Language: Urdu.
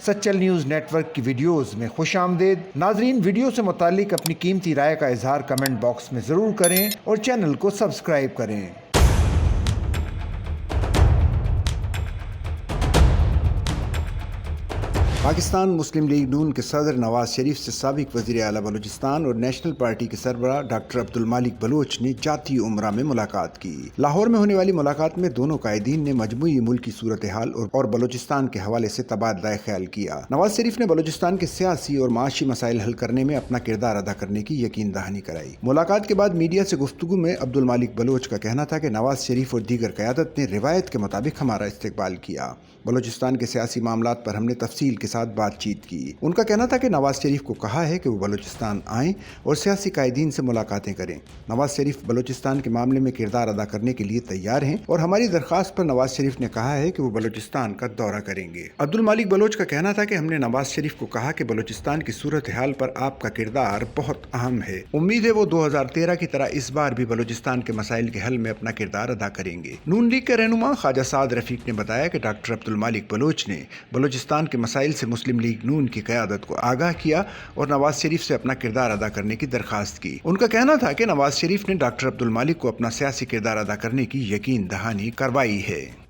سچل نیوز نیٹ ورک کی ویڈیوز میں خوش آمدید۔ ناظرین، ویڈیو سے متعلق اپنی قیمتی رائے کا اظہار کمنٹ باکس میں ضرور کریں اور چینل کو سبسکرائب کریں۔ پاکستان مسلم لیگ نون کے صدر نواز شریف سے سابق وزیر اعلیٰ بلوچستان اور نیشنل پارٹی کے سربراہ ڈاکٹر عبدالمالک بلوچ نے جاتی عمرہ میں ملاقات کی۔ لاہور میں ہونے والی ملاقات میں دونوں قائدین نے مجموعی ملکی صورتحال اور بلوچستان کے حوالے سے تبادلہ خیال کیا۔ نواز شریف نے بلوچستان کے سیاسی اور معاشی مسائل حل کرنے میں اپنا کردار ادا کرنے کی یقین دہانی کرائی۔ ملاقات کے بعد میڈیا سے گفتگو میں عبدالمالک بلوچ کا کہنا تھا کہ نواز شریف اور دیگر قیادت نے روایت کے مطابق ہمارا استقبال کیا۔ بلوچستان کے سیاسی معاملات پر ہم نے تفصیل کے ساتھ بات چیت کی۔ ان کا کہنا تھا کہ نواز شریف کو کہا ہے کہ وہ بلوچستان آئیں اور سیاسی قائدین سے ملاقاتیں کریں۔ نواز شریف بلوچستان کے معاملے میں کردار ادا کرنے کے لیے تیار ہیں اور ہماری درخواست پر نواز شریف نے کہا ہے کہ وہ بلوچستان کا دورہ کریں گے۔ عبدالمالک بلوچ کا کہنا تھا کہ ہم نے نواز شریف کو کہا کہ بلوچستان کی صورتحال پر آپ کا کردار بہت اہم ہے۔ امید ہے وہ 2013 کی طرح اس بار بھی بلوچستان کے مسائل کے حل میں اپنا کردار ادا کریں گے۔ نون لیگ کے رہنما خواجہ سعد رفیق نے بتایا کہ ڈاکٹر عبدالمالک بلوچ نے بلوچستان کے مسائل سے مسلم لیگ نون کی قیادت کو آگاہ کیا اور نواز شریف سے اپنا کردار ادا کرنے کی درخواست کی۔ ان کا کہنا تھا کہ نواز شریف نے ڈاکٹر عبدالمالک کو اپنا سیاسی کردار ادا کرنے کی یقین دہانی کروائی ہے۔